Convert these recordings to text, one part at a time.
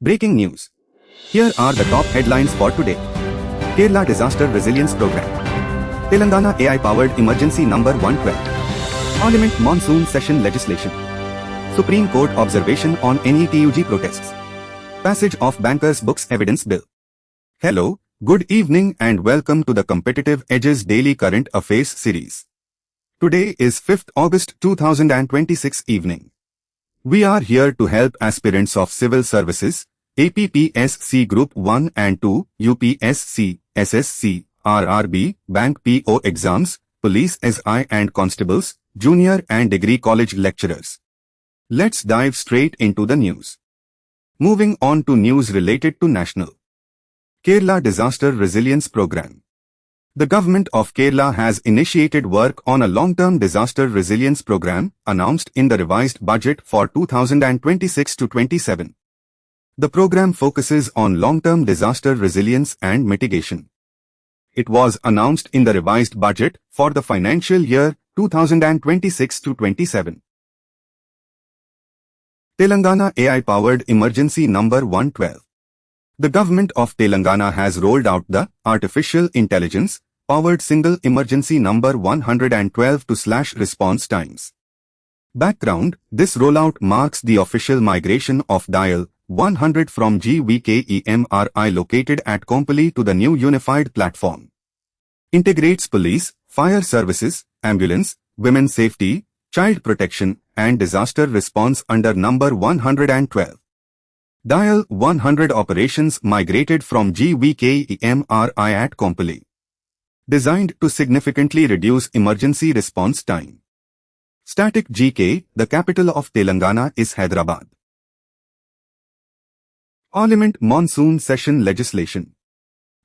Breaking news. Here are the top headlines for today. Kerala Disaster Resilience Program. Telangana AI-powered emergency number 112. Parliament monsoon session legislation. Supreme Court observation on NETUG protests. Passage of Bankers' Books Evidence Bill. Hello, good evening and welcome to the Competitive Edge's Daily Current Affairs series. Today is 5th August 2026 evening. We are here to help aspirants of civil services, APPSC Group 1 and 2, UPSC, SSC, RRB, Bank PO exams, Police SI and Constables, Junior and Degree College lecturers. Let's dive straight into the news. Moving on to news related to National Kerala Disaster Resilience Program. The Government of Kerala has initiated work on a long-term disaster resilience program announced in the revised budget for 2026-27. The program focuses on long-term disaster resilience and mitigation. It was announced in the revised budget for the financial year 2026-27. Telangana AI-powered emergency number 112. The Government of Telangana has rolled out the Artificial Intelligence-powered single emergency number 112 to slash response times. Background: this rollout marks the official migration of dial 100 from GVKEMRI located at Kompally to the new unified platform. Integrates police, fire services, ambulance, women's safety, child protection, and disaster response under number 112. Dial 100 operations migrated from GVKEMRI at Kompally. Designed to significantly reduce emergency response time. Static GK, the capital of Telangana is Hyderabad. Parliament monsoon session legislation.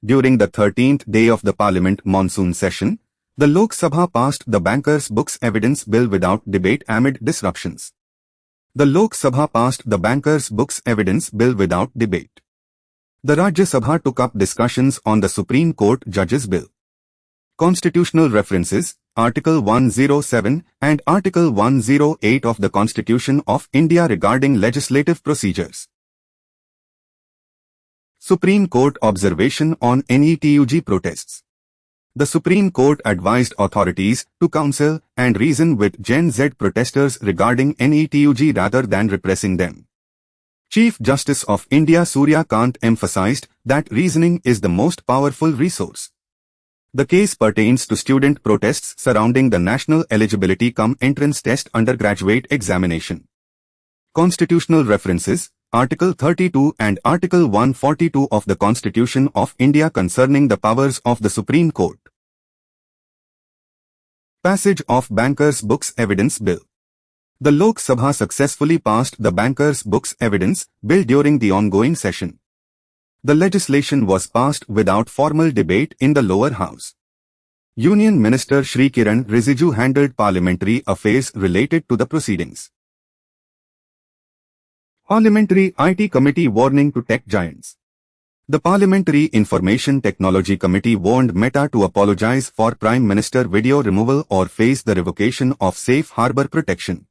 During the 13th day of the Parliament monsoon session, the Lok Sabha passed the Bankers' Books Evidence Bill without debate amid disruptions. The Lok Sabha passed the Bankers' Books Evidence Bill without debate. The Rajya Sabha took up discussions on the Supreme Court Judges' Bill. Constitutional references, Article 107 and Article 108 of the Constitution of India regarding legislative procedures. Supreme Court observation on NETUG protests. The Supreme Court advised authorities to counsel and reason with Gen Z protesters regarding NETUG rather than repressing them. Chief Justice of India Surya Kant emphasized that reasoning is the most powerful resource. The case pertains to student protests surrounding the National Eligibility Entrance Test undergraduate examination. Constitutional references, Article 32 and Article 142 of the Constitution of India concerning the powers of the Supreme Court. Passage of Bankers' Books Evidence Bill. The Lok Sabha successfully passed the Bankers' Books Evidence Bill during the ongoing session. The legislation was passed without formal debate in the lower house. Union Minister Shri Kiran Rijiju handled parliamentary affairs related to the proceedings. Parliamentary IT Committee warning to tech giants. The Parliamentary Information Technology Committee warned Meta to apologize for Prime Minister video removal or face the revocation of Safe Harbour protection.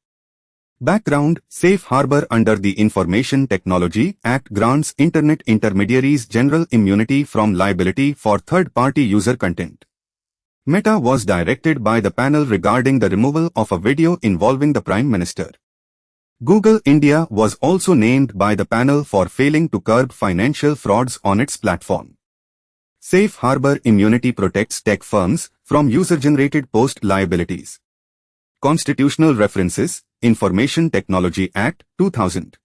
Background: Safe Harbour under the Information Technology Act grants Internet intermediaries general immunity from liability for third-party user content. Meta was directed by the panel regarding the removal of a video involving the Prime Minister. Google India was also named by the panel for failing to curb financial frauds on its platform. Safe Harbour immunity protects tech firms from user-generated post liabilities. Constitutional references, Information Technology Act, 2000.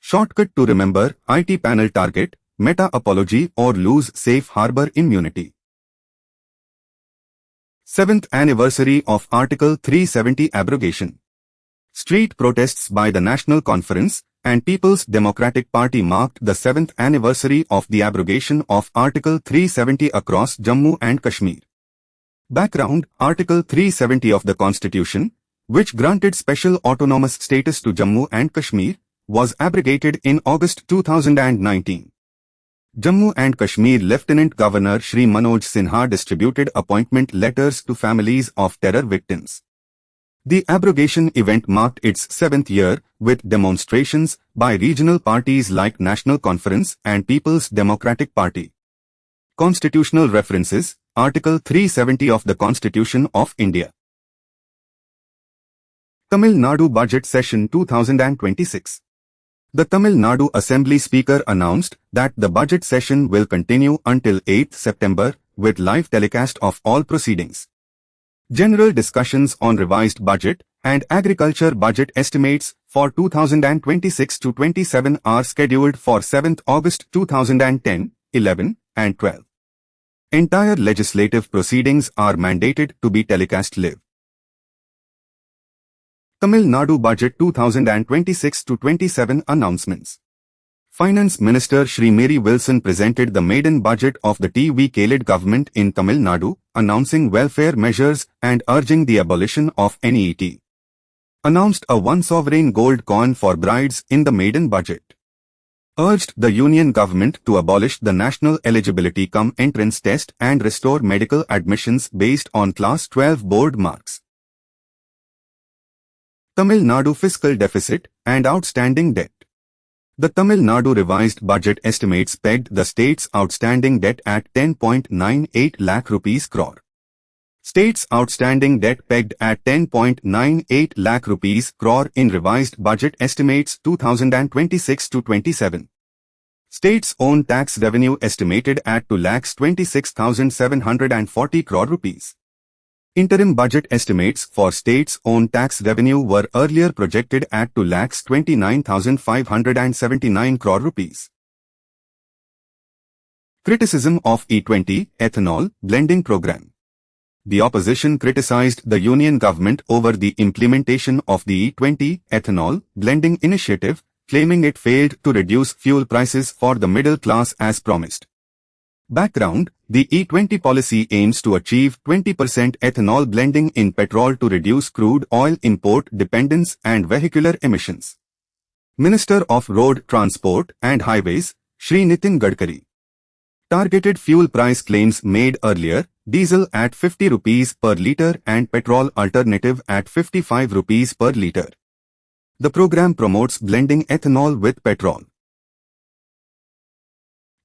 Shortcut to remember, IT panel target, Meta apology or lose Safe Harbour immunity. 7th anniversary of Article 370 abrogation. Street protests by the National Conference and People's Democratic Party marked the 7th anniversary of the abrogation of Article 370 across Jammu and Kashmir. Background: Article 370 of the Constitution, which granted special autonomous status to Jammu and Kashmir, was abrogated in August 2019. Jammu and Kashmir Lieutenant Governor Shri Manoj Sinha distributed appointment letters to families of terror victims. The abrogation event marked its seventh year, with demonstrations by regional parties like National Conference and People's Democratic Party. Constitutional references, Article 370 of the Constitution of India. Tamil Nadu Budget Session 2026. The Tamil Nadu Assembly Speaker announced that the budget session will continue until 8th September, with live telecast of all proceedings. General discussions on revised budget and agriculture budget estimates for 2026-27 are scheduled for 7th August 2010, 11, and 12. Entire legislative proceedings are mandated to be telecast live. Tamil Nadu Budget 2026-27 announcements. Finance Minister Shri Mary Wilson presented the maiden budget of the TV-led government in Tamil Nadu, announcing welfare measures and urging the abolition of NET. Announced a one sovereign gold coin for brides in the maiden budget. Urged the union government to abolish the national eligibility cum entrance test and restore medical admissions based on Class 12 board marks. Tamil Nadu fiscal deficit and outstanding debt. The Tamil Nadu revised budget estimates pegged the state's outstanding debt at 10.98 lakh rupees crore. State's outstanding debt pegged at 10.98 lakh rupees crore in revised budget estimates 2026-27. State's own tax revenue estimated at 2,26,740 crore rupees. Interim budget estimates for state's own tax revenue were earlier projected at 2,29,579 crore rupees. Criticism of E20 ethanol blending program. The opposition criticized the union government over the implementation of the E20 ethanol blending initiative, claiming it failed to reduce fuel prices for the middle class as promised. Background: the E20 policy aims to achieve 20% ethanol blending in petrol to reduce crude oil import dependence and vehicular emissions. Minister of Road Transport and Highways, Shri Nitin Gadkari. Targeted fuel price claims made earlier: diesel at 50 rupees per litre and petrol alternative at 55 rupees per litre. The program promotes blending ethanol with petrol.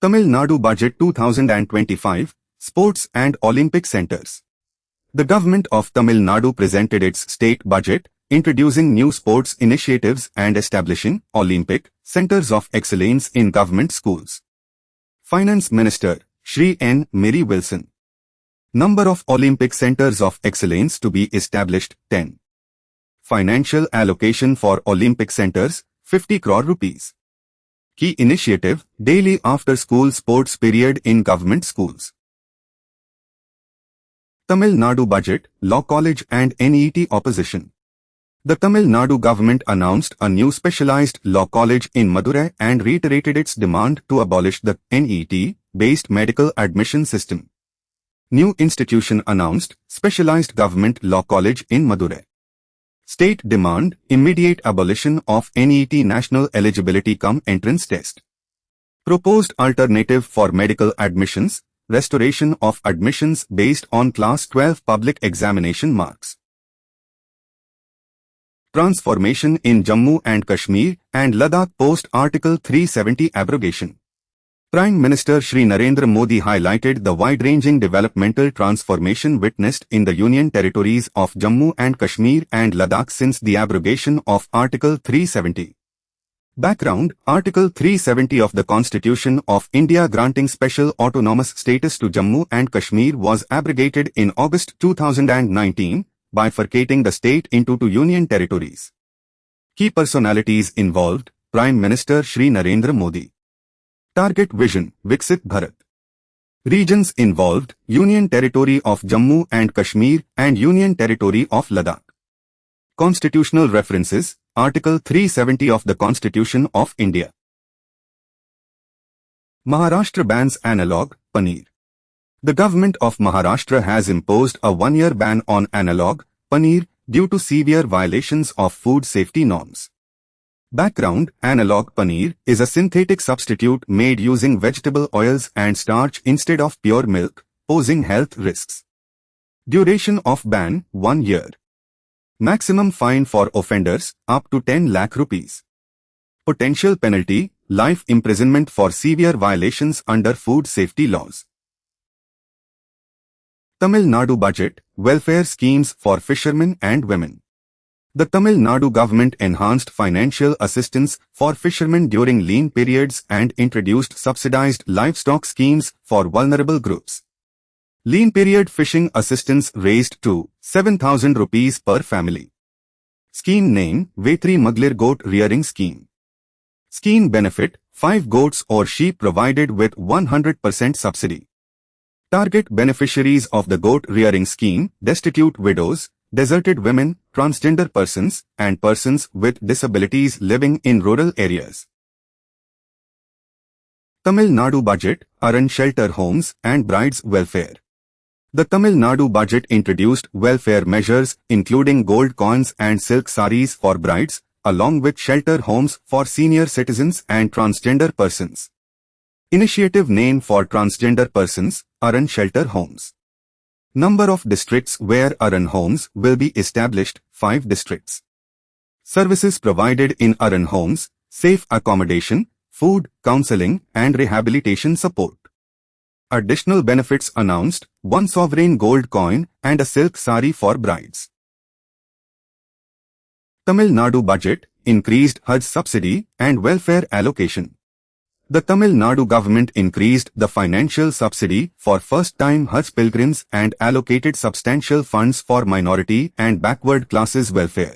Tamil Nadu Budget 2025, Sports and Olympic Centres. The Government of Tamil Nadu presented its state budget, introducing new sports initiatives and establishing Olympic Centres of Excellence in government schools. Finance Minister, Shri N. Mary Wilson. Number of Olympic Centres of Excellence to be established, 10. Financial allocation for Olympic Centres, 50 crore rupees. Key initiative, daily after-school sports period in government schools. Tamil Nadu Budget, Law College and NET opposition. The Tamil Nadu government announced a new specialized law college in Madurai and reiterated its demand to abolish the NET-based medical admission system. New institution announced, Specialized Government Law College in Madurai. State demand, immediate abolition of NET national eligibility cum entrance test. Proposed alternative for medical admissions, restoration of admissions based on Class 12 public examination marks. Transformation in Jammu and Kashmir and Ladakh post Article 370 abrogation. Prime Minister Shri Narendra Modi highlighted the wide-ranging developmental transformation witnessed in the Union territories of Jammu and Kashmir and Ladakh since the abrogation of Article 370. Background: Article 370 of the Constitution of India granting special autonomous status to Jammu and Kashmir was abrogated in August 2019, bifurcating the state into two union territories. Key personalities involved: Prime Minister Shri Narendra Modi. Target vision, Viksit Bharat. Regions involved, Union Territory of Jammu and Kashmir and Union Territory of Ladakh. Constitutional references, Article 370 of the Constitution of India. Maharashtra bans analog, paneer. The government of Maharashtra has imposed a one-year ban on analog, paneer, due to severe violations of food safety norms. Background: analog paneer is a synthetic substitute made using vegetable oils and starch instead of pure milk, posing health risks. Duration of ban: 1 year. Maximum fine for offenders, up to 10 lakh rupees. Potential penalty, life imprisonment for severe violations under food safety laws. Tamil Nadu Budget, welfare schemes for fishermen and women. The Tamil Nadu government enhanced financial assistance for fishermen during lean periods and introduced subsidized livestock schemes for vulnerable groups. Lean period fishing assistance raised to 7,000 rupees per family. Scheme name, Vetri Maglir Goat Rearing Scheme. Scheme benefit, 5 goats or sheep provided with 100% subsidy. Target beneficiaries of the goat rearing scheme, destitute widows, deserted women, transgender persons, and persons with disabilities living in rural areas. Tamil Nadu Budget, Aran Shelter Homes and Brides Welfare. The Tamil Nadu budget introduced welfare measures including gold coins and silk saris for brides, along with shelter homes for senior citizens and transgender persons. Initiative name for transgender persons, Aran Shelter Homes. Number of districts where Aran Homes will be established, 5 districts. Services provided in Aran Homes, safe accommodation, food, counseling and rehabilitation support. Additional benefits announced, 1 sovereign gold coin and a silk sari for brides. Tamil Nadu budget, increased Hajj subsidy and welfare allocation. The Tamil Nadu government increased the financial subsidy for first-time Hajj pilgrims and allocated substantial funds for minority and backward classes welfare.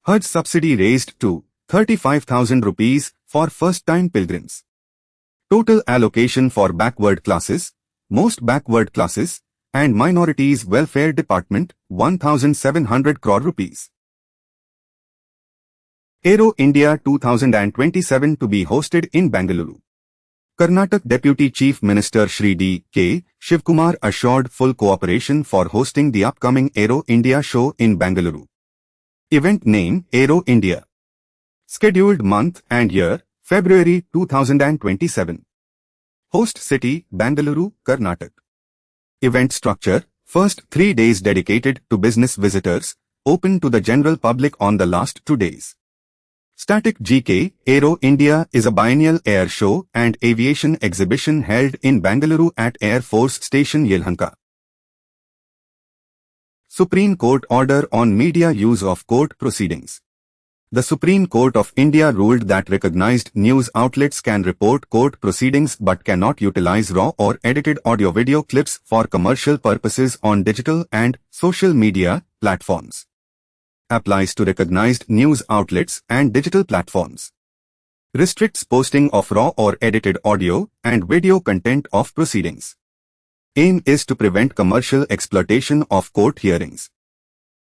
Hajj subsidy raised to 35,000 rupees for first-time pilgrims. Total allocation for backward classes, most backward classes, and minorities welfare department, 1,700 crore rupees. Aero India 2027 to be hosted in Bengaluru. Karnataka Deputy Chief Minister Shri D.K. Shivkumar assured full cooperation for hosting the upcoming Aero India show in Bengaluru. Event name, Aero India. Scheduled month and year, February 2027. Host city, Bengaluru, Karnataka. Event structure, first 3 days dedicated to business visitors, open to the general public on the last 2 days. Static GK, Aero India is a biennial air show and aviation exhibition held in Bengaluru at Air Force Station Yelhanka. Supreme Court order on media use of court proceedings. The Supreme Court of India ruled that recognized news outlets can report court proceedings but cannot utilize raw or edited audio-video clips for commercial purposes on digital and social media platforms. Applies to recognized news outlets and digital platforms. Restricts posting of raw or edited audio and video content of proceedings. Aim is to prevent commercial exploitation of court hearings.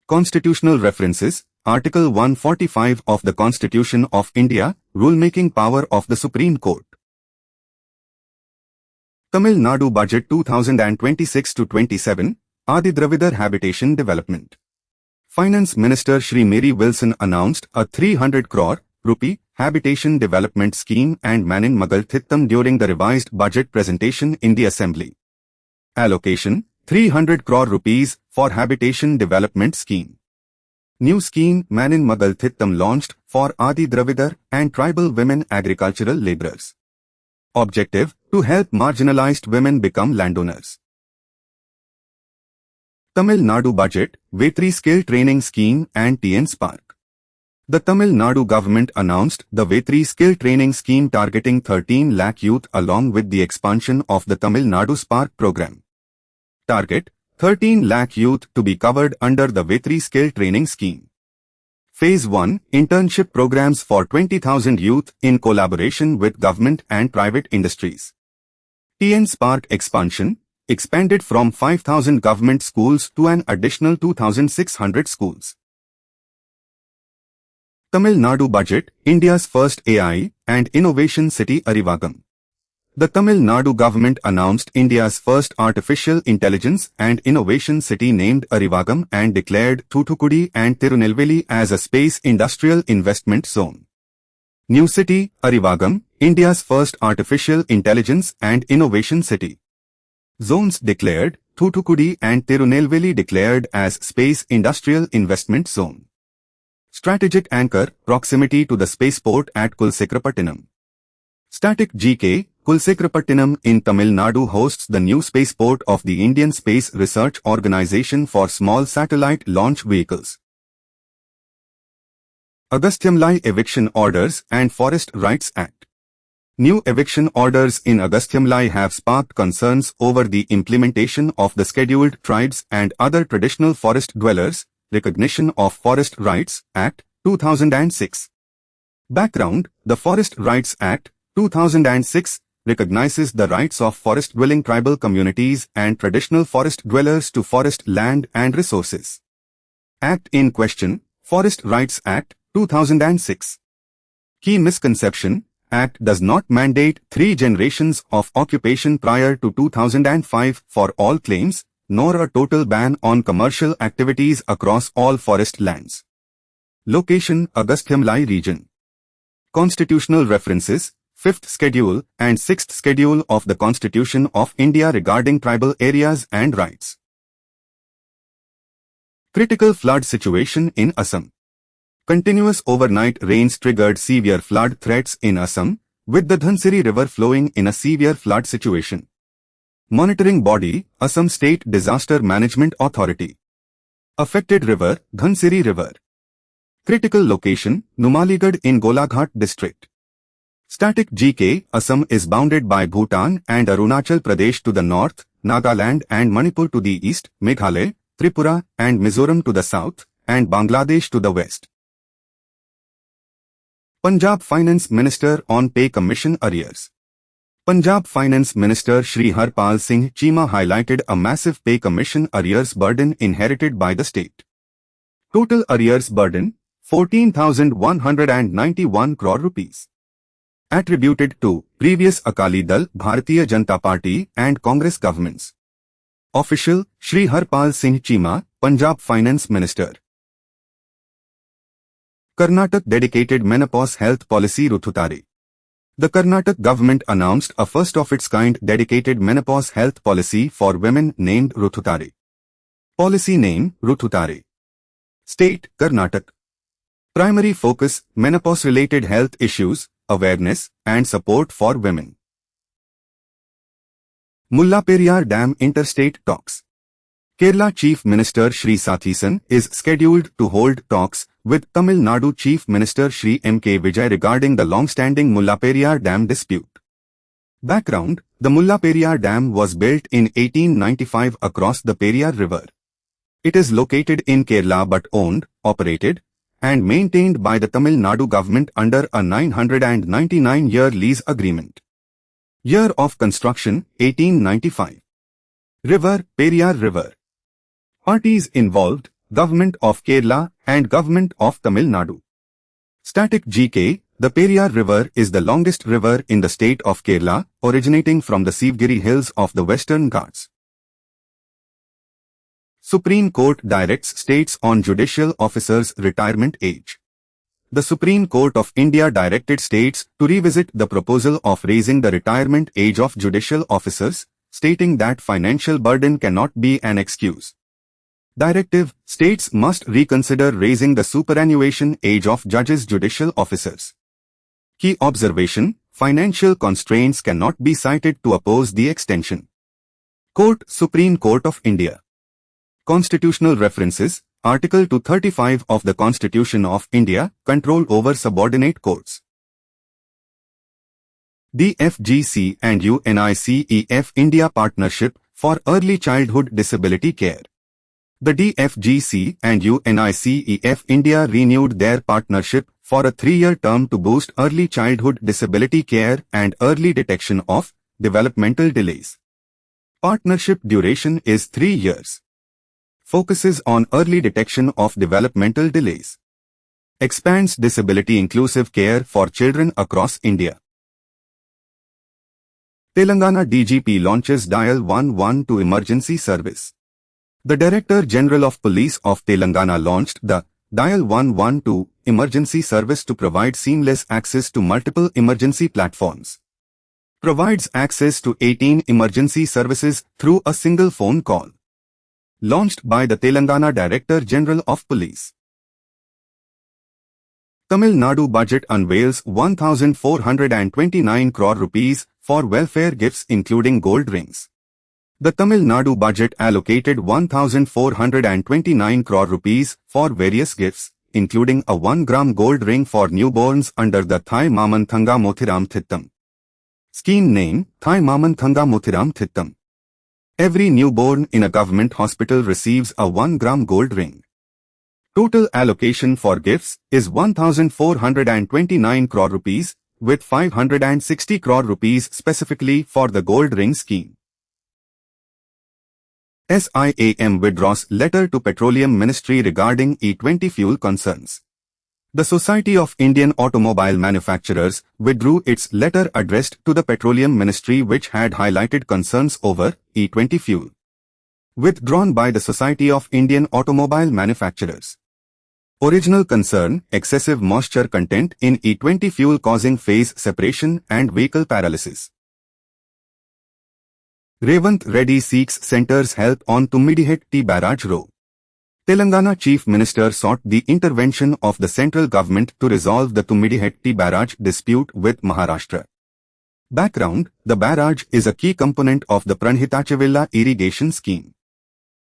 Constitutional references, Article 145 of the Constitution of India, Rulemaking Power of the Supreme Court. Tamil Nadu Budget 2026-27, Adi Dravidar Habitation Development. Finance Minister Shri Mary Wilson announced a 300 crore rupee habitation development scheme and Manin Magal Thittam during the revised budget presentation in the Assembly. Allocation, 300 crore rupees for habitation development scheme. New scheme Manin Magal Thittam launched for Adi Dravidar and tribal women agricultural laborers. Objective, to help marginalized women become landowners. Tamil Nadu Budget, Vetri Skill Training Scheme and TN Spark. The Tamil Nadu government announced the Vetri Skill Training Scheme targeting 13 lakh youth along with the expansion of the Tamil Nadu Spark program. Target, 13 lakh youth to be covered under the Vetri Skill Training Scheme. Phase 1, internship programs for 20,000 youth in collaboration with government and private industries. TN Spark expansion, expanded from 5,000 government schools to an additional 2,600 schools. Tamil Nadu Budget, India's first AI and innovation city Arivagam. The Tamil Nadu government announced India's first artificial intelligence and innovation city named Arivagam and declared Thoothukudi and Tirunelveli as a space industrial investment zone. New city, Arivagam, India's first artificial intelligence and innovation city. Zones declared, Thoothukudi and Tirunelveli declared as Space Industrial Investment Zone. Strategic anchor, proximity to the spaceport at Kulsekrapattinam. Static GK, Kulsekrapattinam in Tamil Nadu hosts the new spaceport of the Indian Space Research Organisation for small satellite launch vehicles. Agasthyamlai Eviction Orders and Forest Rights Act. New eviction orders in Agasthyamlai have sparked concerns over the implementation of the Scheduled Tribes and Other Traditional Forest Dwellers, Recognition of Forest Rights Act, 2006. Background: the Forest Rights Act, 2006, recognizes the rights of forest-dwelling tribal communities and traditional forest dwellers to forest land and resources. Act in question, Forest Rights Act, 2006. Key misconception: Act does not mandate 3 generations of occupation prior to 2005 for all claims, nor a total ban on commercial activities across all forest lands. Location: Agasthyamlai region. Constitutional references: 5th Schedule and 6th Schedule of the Constitution of India regarding tribal areas and rights. Critical flood situation in Assam. Continuous overnight rains triggered severe flood threats in Assam, with the Dhansiri River flowing in a severe flood situation. Monitoring body, Assam State Disaster Management Authority. Affected river, Dhansiri River. Critical location, Numaligarh in Golaghat district. Static GK, Assam is bounded by Bhutan and Arunachal Pradesh to the north, Nagaland and Manipur to the east, Meghalaya, Tripura and Mizoram to the south, and Bangladesh to the west. Punjab Finance Minister on Pay Commission Arrears. Punjab Finance Minister Shri Harpal Singh Cheema highlighted a massive pay commission arrears burden inherited by the state. Total arrears burden, 14,191 crore rupees. Attributed to previous Akali Dal, Bharatiya Janata Party and Congress governments. Official, Shri Harpal Singh Cheema, Punjab Finance Minister. Karnataka dedicated menopause health policy Ruthutare. The Karnataka government announced a first-of-its-kind dedicated menopause health policy for women named Ruthutare. Policy name, Ruthutare. State, Karnataka. Primary focus, menopause-related health issues, awareness, and support for women. Mullaperiyar Dam Interstate Talks. Kerala Chief Minister Shri Sathisen is scheduled to hold talks with Tamil Nadu Chief Minister Shri M.K. Vijay regarding the long-standing Mullaperiyar Dam dispute. Background: the Mullaperiyar Dam was built in 1895 across the Periyar River. It is located in Kerala but owned, operated, and maintained by the Tamil Nadu government under a 999-year lease agreement. Year of construction, 1895. River, Periyar River. Parties involved, Government of Kerala and Government of Tamil Nadu. Static GK, the Periyar River is the longest river in the state of Kerala, originating from the Sivgiri hills of the Western Ghats. Supreme Court directs states on judicial officers' retirement age. The Supreme Court of India directed states to revisit the proposal of raising the retirement age of judicial officers, stating that financial burden cannot be an excuse. Directive: states must reconsider raising the superannuation age of judges' judicial officers. Key observation: financial constraints cannot be cited to oppose the extension. Court, Supreme Court of India. Constitutional references: Article 235 of the Constitution of India, control over subordinate courts. DFGC and UNICEF India Partnership for Early Childhood Disability Care. The DFGC and UNICEF India renewed their partnership for a 3-year term to boost early childhood disability care and early detection of developmental delays. Partnership duration is 3 years. Focuses on early detection of developmental delays. Expands disability inclusive care for children across India. Telangana DGP launches Dial 112 emergency service. The Director General of Police of Telangana launched the Dial 112 emergency service to provide seamless access to multiple emergency platforms. Provides access to 18 emergency services through a single phone call. Launched by the Telangana Director General of Police. Tamil Nadu budget unveils 1,429 crore rupees for welfare gifts including gold rings. The Tamil Nadu budget allocated 1,429 crore rupees for various gifts, including a 1-gram gold ring for newborns under the Thai Mamanthanga Mothiram Thittam scheme name, Thai Mamanthanga Mothiram Thittam. Every newborn in a government hospital receives a 1-gram gold ring. Total allocation for gifts is 1,429 crore rupees, with 560 crore rupees specifically for the gold ring scheme. SIAM withdraws letter to Petroleum Ministry regarding E20 fuel concerns. The Society of Indian Automobile Manufacturers withdrew its letter addressed to the Petroleum Ministry which had highlighted concerns over E20 fuel. Withdrawn by the Society of Indian Automobile Manufacturers. Original concern: excessive moisture content in E20 fuel causing phase separation and vehicle paralysis. Revant Reddy seeks centre's help on Tummidihetti barrage row. Telangana Chief Minister sought the intervention of the central government to resolve the Tummidihetti barrage dispute with Maharashtra. Background: the barrage is a key component of the Pranahita-Chevella irrigation scheme.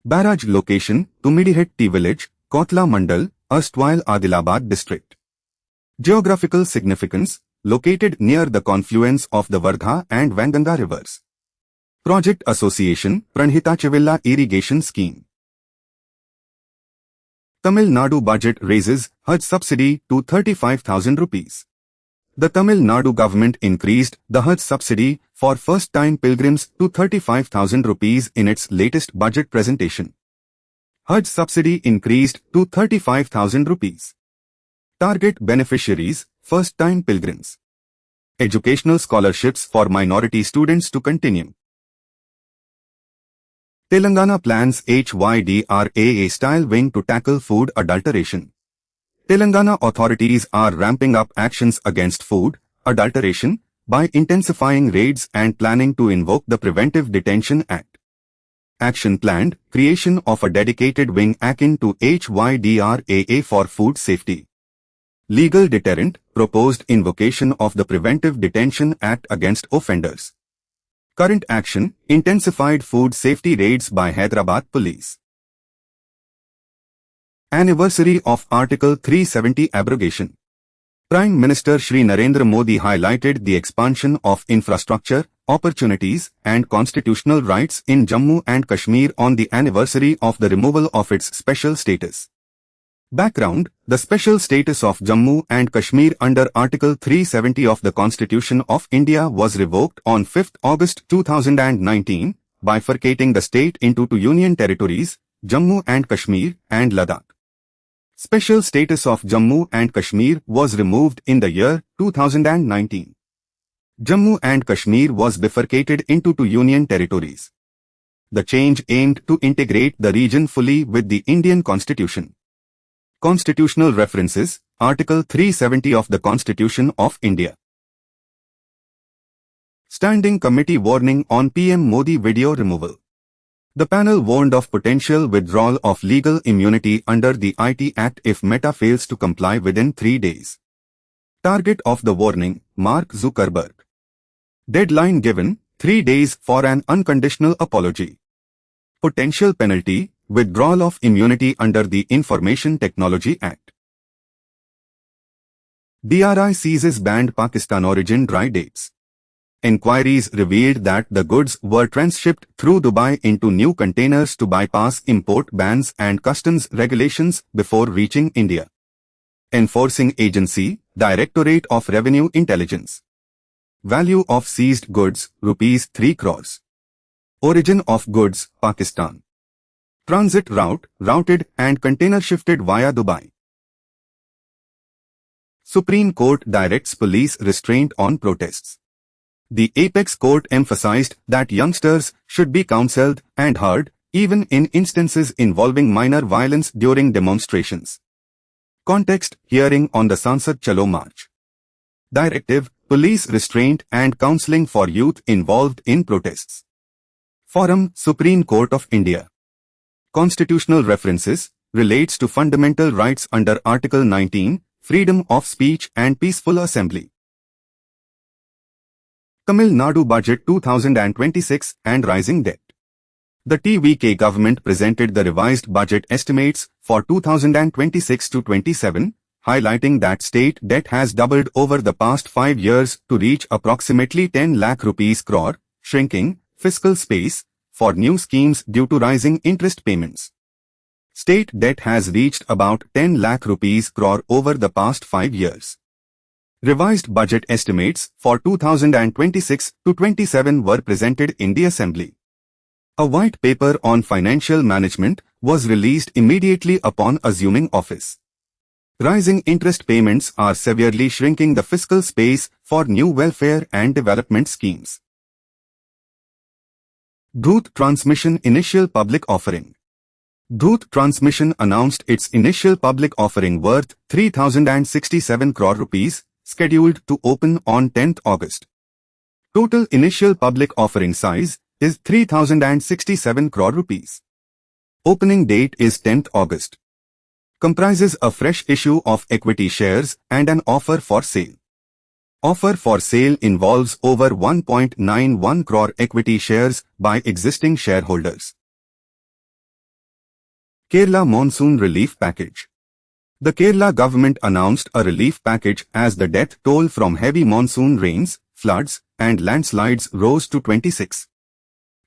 Barrage location: Tummidihetti village, Kotla Mandal, erstwhile Adilabad district. Geographical significance: located near the confluence of the Vardha and Vanganga rivers. Project Association: Pranahita-Chevella irrigation scheme. Tamil Nadu budget raises Hajj subsidy to 35,000 rupees. The Tamil Nadu government increased the Hajj subsidy for first-time pilgrims to 35,000 rupees in its latest budget presentation. Hajj subsidy increased to 35,000 rupees. Target beneficiaries: first-time pilgrims. Educational scholarships for minority students to continue. Telangana plans HYDRAA-style wing to tackle food adulteration. Telangana authorities are ramping up actions against food adulteration by intensifying raids and planning to invoke the Preventive Detention Act. Action planned: creation of a dedicated wing akin to HYDRAA for food safety. Legal deterrent: proposed invocation of the Preventive Detention Act against offenders. Current action: intensified food safety raids by Hyderabad Police. Anniversary of Article 370 abrogation. Prime Minister Shri Narendra Modi highlighted the expansion of infrastructure, opportunities and constitutional rights in Jammu and Kashmir on the anniversary of the removal of its special status. Background: the special status of Jammu and Kashmir under Article 370 of the Constitution of India was revoked on 5 August 2019, bifurcating the state into two union territories, Jammu and Kashmir and Ladakh. Special status of Jammu and Kashmir was removed in the year 2019. Jammu and Kashmir was bifurcated into two union territories. The change aimed to integrate the region fully with the Indian Constitution. Constitutional references: Article 370 of the Constitution of India. Standing Committee warning on PM Modi video removal. The panel warned of potential withdrawal of legal immunity under the IT Act if Meta fails to comply within 3 days. Target of the warning: Mark Zuckerberg. Deadline given: 3 days for an unconditional apology. Potential penalty: withdrawal of immunity under the Information Technology Act. DRI seizes banned Pakistan origin dry dates. Enquiries revealed that the goods were transshipped through Dubai into new containers to bypass import bans and customs regulations before reaching India. Enforcing agency: Directorate of Revenue Intelligence. Value of seized goods: Rs 3 crores. Origin of goods: Pakistan. Transit route: routed and container shifted via Dubai. Supreme Court directs police restraint on protests. The apex court emphasized that youngsters should be counseled and heard, even in instances involving minor violence during demonstrations. Context: hearing on the Sansad Chalo March. Directive: Police restraint and counselling for youth involved in protests. Forum, Supreme Court of India. Constitutional references, relates to fundamental rights under Article 19, freedom of speech and peaceful assembly. Tamil Nadu Budget 2026 and rising debt. The TVK government presented the revised budget estimates for 2026 to 27, highlighting that state debt has doubled over the past 5 years to reach approximately 10 lakh rupees crore, shrinking fiscal space for new schemes due to rising interest payments. State debt has reached about 10 lakh rupees crore over the past 5 years. Revised budget estimates for 2026 to 27 were presented in the Assembly. A white paper on financial management was released immediately upon assuming office. Rising interest payments are severely shrinking the fiscal space for new welfare and development schemes. Dhoot Transmission Initial Public Offering. Dhoot Transmission announced its initial public offering worth 3,067 crore rupees, scheduled to open on 10th August. Total initial public offering size is 3,067 crore rupees. Opening date is 10th August. Comprises a fresh issue of equity shares and an offer for sale. Offer for sale involves over 1.91 crore equity shares by existing shareholders. Kerala Monsoon Relief Package. The Kerala government announced a relief package as the death toll from heavy monsoon rains, floods, and landslides rose to 26.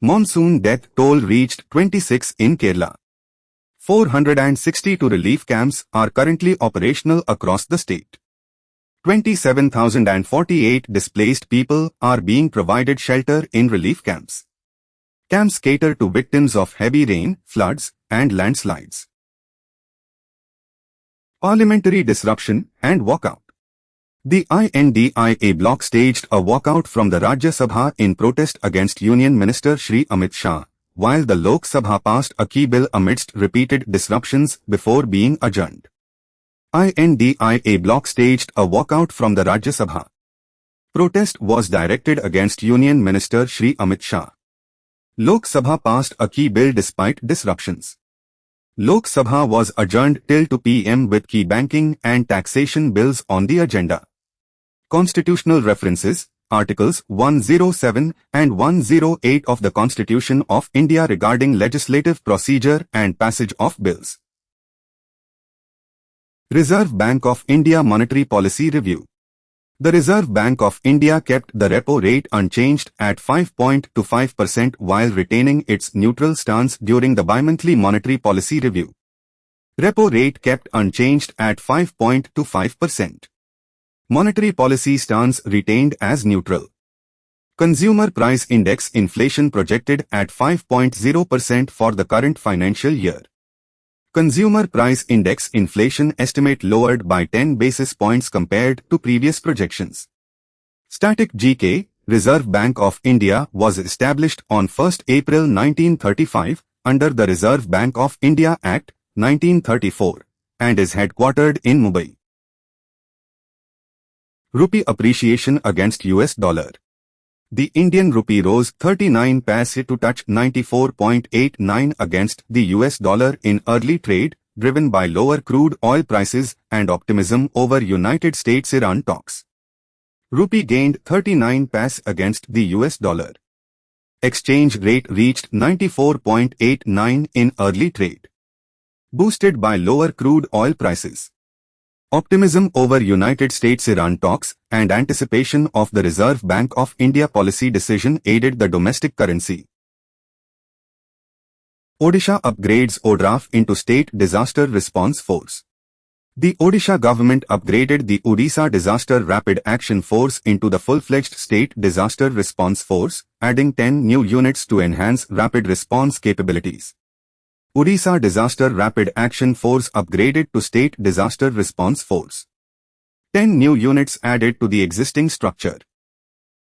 Monsoon death toll reached 26 in Kerala. 462 relief camps are currently operational across the state. 27,048 displaced people are being provided shelter in relief camps. Camps cater to victims of heavy rain, floods, and landslides. Parliamentary disruption and walkout. The INDIA bloc staged a walkout from the Rajya Sabha in protest against Union Minister Shri Amit Shah, while the Lok Sabha passed a key bill amidst repeated disruptions before being adjourned. INDIA bloc staged a walkout from the Rajya Sabha. Protest was directed against Union Minister Shri Amit Shah. Lok Sabha passed a key bill despite disruptions. Lok Sabha was adjourned till 2 p.m. with key banking and taxation bills on the agenda. Constitutional references, Articles 107 and 108 of the Constitution of India regarding legislative procedure and passage of bills. Reserve Bank of India Monetary Policy Review. The Reserve Bank of India kept the repo rate unchanged at 5.25% while retaining its neutral stance during the bimonthly monetary policy review. Repo rate kept unchanged at 5.25%. Monetary policy stance retained as neutral. Consumer Price Index inflation projected at 5.0% for the current financial year. Consumer Price Index inflation estimate lowered by 10 basis points compared to previous projections. Static GK, Reserve Bank of India was established on 1 April 1935 under the Reserve Bank of India Act, 1934, and is headquartered in Mumbai. Rupee appreciation against US dollar. The Indian rupee rose 39 paise to touch 94.89 against the US dollar in early trade, driven by lower crude oil prices and optimism over United States-Iran talks. Rupee gained 39 paise against the US dollar. Exchange rate reached 94.89 in early trade. Boosted by lower crude oil prices. Optimism over United States-Iran talks and anticipation of the Reserve Bank of India policy decision aided the domestic currency. Odisha upgrades ODRAF into State Disaster Response Force. The Odisha government upgraded the Odisha Disaster Rapid Action Force into the full-fledged State Disaster Response Force, adding 10 new units to enhance rapid response capabilities. Odisha Disaster Rapid Action Force upgraded to State Disaster Response Force. 10 new units added to the existing structure.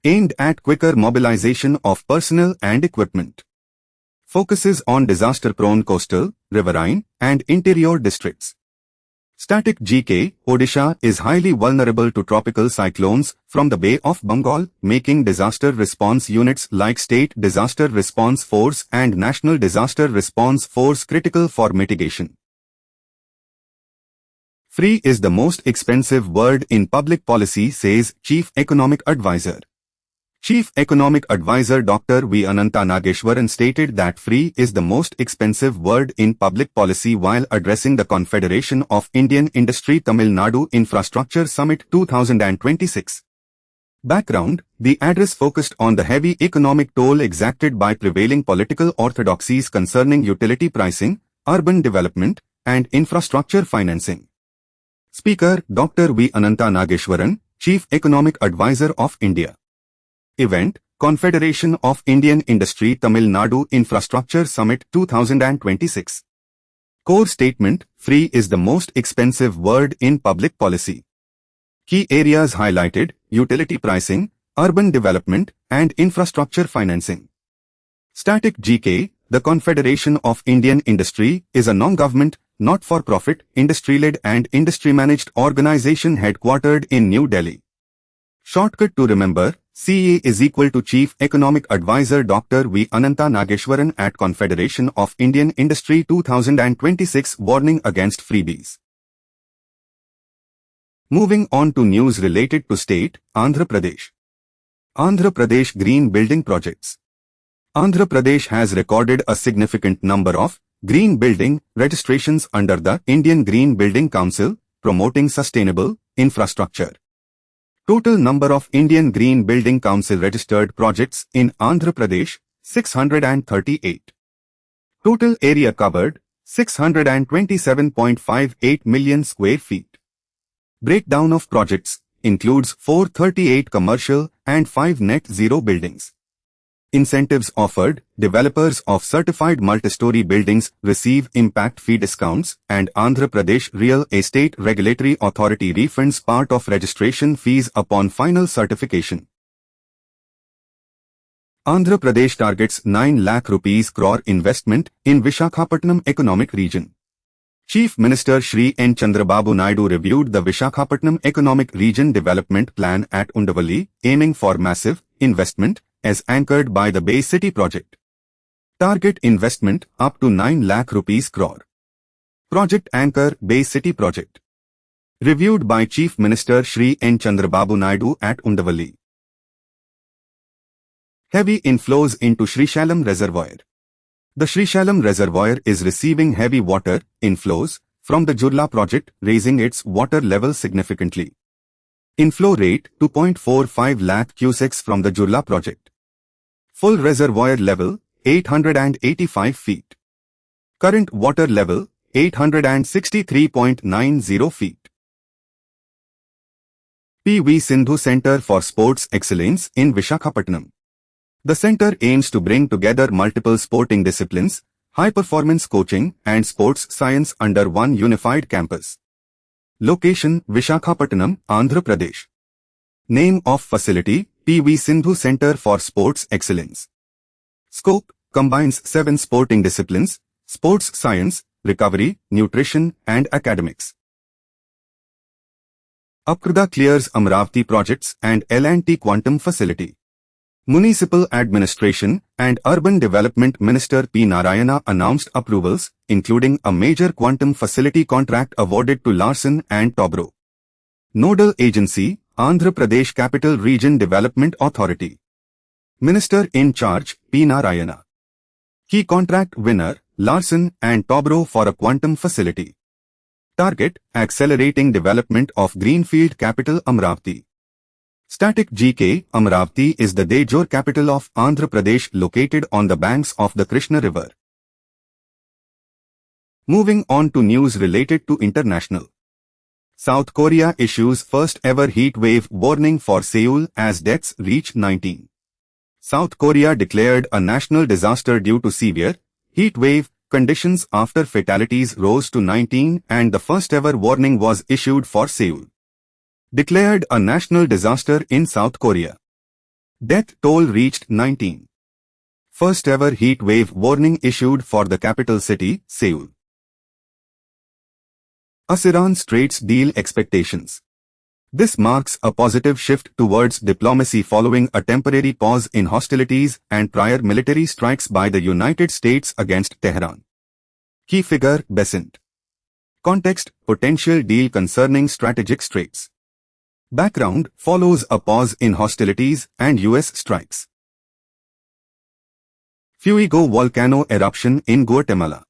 Aimed at quicker mobilization of personnel and equipment. Focuses on disaster-prone coastal, riverine, and interior districts. Static GK, Odisha is highly vulnerable to tropical cyclones from the Bay of Bengal, making disaster response units like State Disaster Response Force and National Disaster Response Force critical for mitigation. Free is the most expensive word in public policy, says Chief Economic Advisor. Chief Economic Advisor Dr. V. Ananta Nageshwaran stated that free is the most expensive word in public policy while addressing the Confederation of Indian Industry Tamil Nadu Infrastructure Summit 2026. Background: the address focused on the heavy economic toll exacted by prevailing political orthodoxies concerning utility pricing, urban development, and infrastructure financing. Speaker Dr. V. Ananta Nageshwaran, Chief Economic Advisor of India. Event: Confederation of Indian Industry Tamil Nadu Infrastructure Summit 2026. Core statement: free is the most expensive word in public policy. Key areas highlighted: utility pricing, urban development, and infrastructure financing. Static GK, the Confederation of Indian Industry, is a non-government, not-for-profit, industry-led and industry-managed organization headquartered in New Delhi. Shortcut to remember: CA is equal to Chief Economic Advisor Dr. V. Ananta Nageshwaran at Confederation of Indian Industry 2026 warning against freebies. Moving on to news related to state, Andhra Pradesh. Andhra Pradesh Green Building Projects. Andhra Pradesh has recorded a significant number of green building registrations under the Indian Green Building Council, promoting sustainable infrastructure. Total number of Indian Green Building Council registered projects in Andhra Pradesh, 638. Total area covered, 627.58 million square feet. Breakdown of projects includes 438 commercial and 5 net zero buildings. Incentives offered: developers of certified multi-story buildings receive impact fee discounts, and Andhra Pradesh Real Estate Regulatory Authority refunds part of registration fees upon final certification. Andhra Pradesh targets 9 lakh rupees crore investment in Visakhapatnam Economic Region. Chief Minister Shri N. Chandrababu Naidu reviewed the Visakhapatnam Economic Region Development Plan at Undavalli, aiming for massive investment as anchored by the Bay City project. Target investment up to 9 lakh rupees crore. Project anchor Bay City project. Reviewed by Chief Minister Shri N. Chandrababu Naidu at Undavalli. Heavy inflows into Srishalam Reservoir. The Srishalam Reservoir is receiving heavy water inflows from the Jurla project, raising its water level significantly. Inflow rate 2.45 lakh cusecs from the Jurla project. Full reservoir level 885 feet. Current water level 863.90 feet. P.V. Sindhu Center for Sports Excellence in Visakhapatnam. The center aims to bring together multiple sporting disciplines, high-performance coaching, and sports science under one unified campus. Location: Visakhapatnam, Andhra Pradesh. Name of facility: P.V. Sindhu Center for Sports Excellence. Scope: combines 7 sporting disciplines: sports science, recovery, nutrition, and academics. APPSC clears Amravati projects and L&T quantum facility. Municipal Administration and Urban Development Minister P. Narayana announced approvals, including a major quantum facility contract awarded to Larsen & Toubro. Nodal Agency: Andhra Pradesh Capital Region Development Authority. Minister in charge: P. Narayana. Key contract winner: Larsen & Toubro for a quantum facility. Target: accelerating development of Greenfield Capital Amravati. Static GK: Amravati is the de jure capital of Andhra Pradesh, located on the banks of the Krishna River. Moving on to news related to international. South Korea issues first ever heat wave warning for Seoul as deaths reach 19. South Korea declared a national disaster due to severe heat wave conditions after fatalities rose to 19 and the first ever warning was issued for Seoul. Declared a national disaster in South Korea. Death toll reached 19. First ever heat wave warning issued for the capital city, Seoul. Iran Straits deal expectations. This marks a positive shift towards diplomacy following a temporary pause in hostilities and prior military strikes by the United States against Tehran. Key figure, Besant. Context, potential deal concerning strategic straits. Background, follows a pause in hostilities and US strikes. Fuego volcano eruption in Guatemala.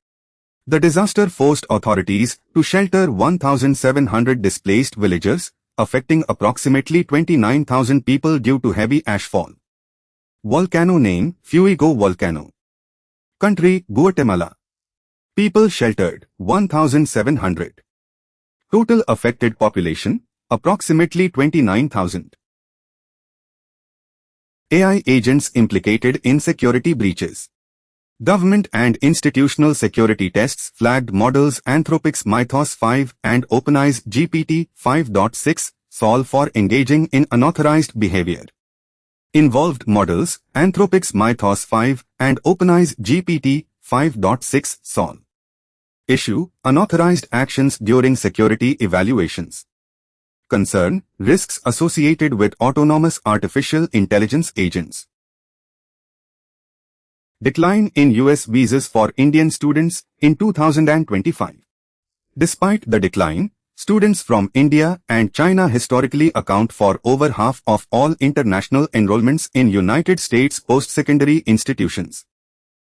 The disaster forced authorities to shelter 1,700 displaced villagers, affecting approximately 29,000 people due to heavy ashfall. Volcano name, Fuego volcano. Country, Guatemala. People sheltered, 1,700. Total affected population, approximately 29,000. AI agents implicated in security breaches. Government and institutional security tests flagged models Anthropic's Mythos 5 and OpenAI's GPT 5.6 solve for engaging in unauthorized behavior. Involved models Anthropic's Mythos 5 and OpenAI's GPT 5.6 solve. Issue, unauthorized actions during security evaluations. Concern, risks associated with autonomous artificial intelligence agents. Decline in US visas for Indian students in 2025. Despite the decline, students from India and China historically account for over half of all international enrollments in United States post-secondary institutions.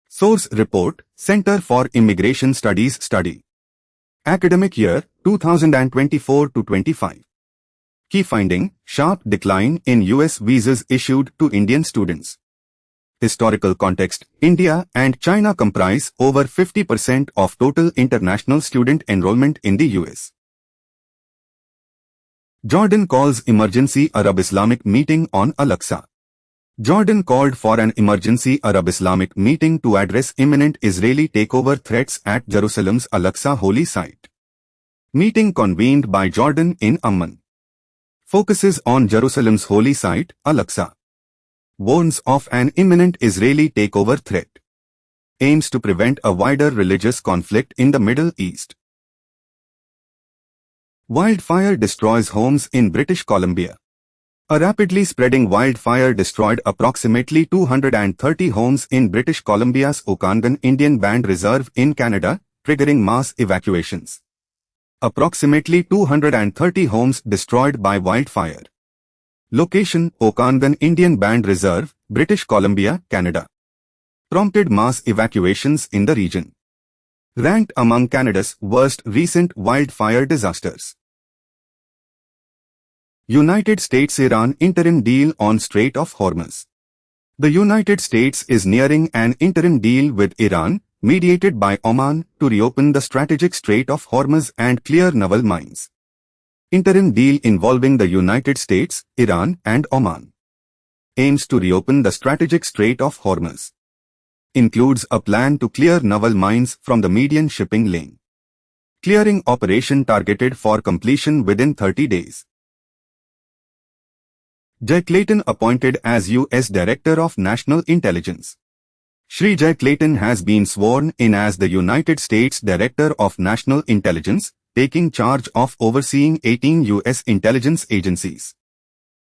Source report, Center for Immigration Studies study. Academic year 2024-25. Key finding, sharp decline in US visas issued to Indian students. Historical context, India and China comprise over 50% of total international student enrollment in the US. Jordan calls emergency Arab-Islamic meeting on Al-Aqsa. Jordan called for an emergency Arab-Islamic meeting to address imminent Israeli takeover threats at Jerusalem's Al-Aqsa holy site. Meeting convened by Jordan in Amman. Focuses on Jerusalem's holy site, Al-Aqsa. Warns of an imminent Israeli takeover threat. Aims to prevent a wider religious conflict in the Middle East. Wildfire destroys homes in British Columbia. A rapidly spreading wildfire destroyed approximately 230 homes in British Columbia's Okanagan Indian Band Reserve in Canada, triggering mass evacuations. Approximately 230 homes destroyed by wildfire. Location, Okanagan Indian Band Reserve, British Columbia, Canada. Prompted mass evacuations in the region. Ranked among Canada's worst recent wildfire disasters. United States-Iran interim deal on Strait of Hormuz. The United States is nearing an interim deal with Iran, mediated by Oman, to reopen the strategic Strait of Hormuz and clear naval mines. Interim deal involving the United States, Iran and Oman. Aims to reopen the strategic Strait of Hormuz. Includes a plan to clear naval mines from the median shipping lane. Clearing operation targeted for completion within 30 days. Jay Clayton appointed as U.S. Director of National Intelligence. Shri Jay Clayton has been sworn in as the United States Director of National Intelligence, taking charge of overseeing 18 U.S. intelligence agencies.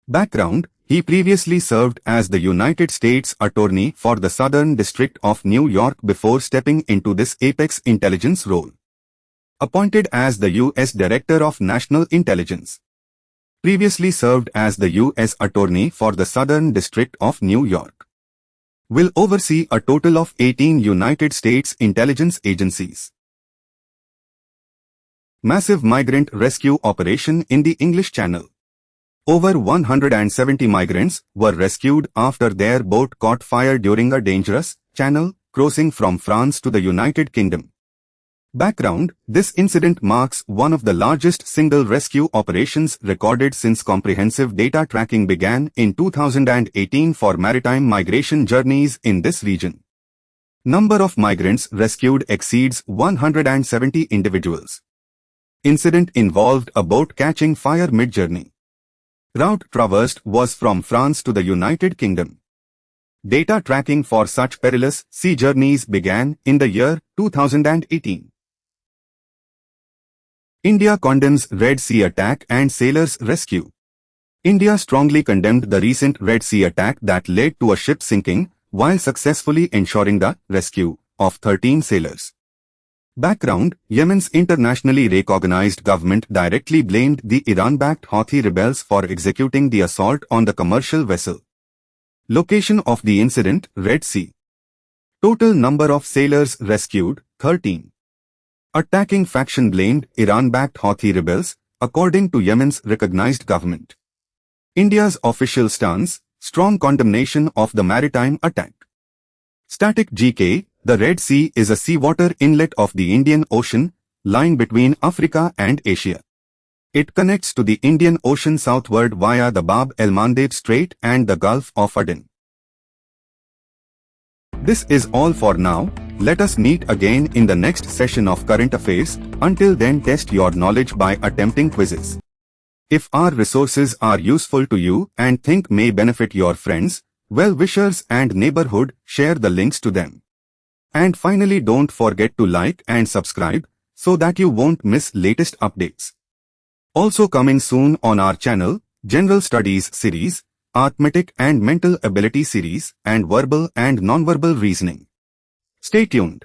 Background, he previously served as the United States Attorney for the Southern District of New York before stepping into this apex intelligence role. Appointed as the U.S. Director of National Intelligence. Previously served as the U.S. Attorney for the Southern District of New York. Will oversee a total of 18 United States intelligence agencies. Massive migrant rescue operation in the English Channel. Over 170 migrants were rescued after their boat caught fire during a dangerous channel crossing from France to the United Kingdom. Background, this incident marks one of the largest single rescue operations recorded since comprehensive data tracking began in 2018 for maritime migration journeys in this region. Number of migrants rescued exceeds 170 individuals. Incident involved a boat catching fire mid-journey. Route traversed was from France to the United Kingdom. Data tracking for such perilous sea journeys began in the year 2018. India condemns Red Sea attack and sailors' rescue. India strongly condemned the recent Red Sea attack that led to a ship sinking, while successfully ensuring the rescue of 13 sailors. Background: Yemen's internationally recognized government directly blamed the Iran-backed Houthi rebels for executing the assault on the commercial vessel. Location of the incident: Red Sea. Total number of sailors rescued: 13. Attacking faction blamed Iran-backed Houthi rebels, according to Yemen's recognized government. India's official stance: strong condemnation of the maritime attack. Static GK: the Red Sea is a seawater inlet of the Indian Ocean, lying between Africa and Asia. It connects to the Indian Ocean southward via the Bab el-Mandeb Strait and the Gulf of Aden. This is all for now. Let us meet again in the next session of Current Affairs. Until then, test your knowledge by attempting quizzes. If our resources are useful to you and think may benefit your friends, well-wishers and neighborhood, share the links to them. And finally, don't forget to like and subscribe so that you won't miss latest updates. Also coming soon on our channel, General Studies series, Arithmetic and Mental Ability series, and Verbal and Non-Verbal Reasoning. Stay tuned.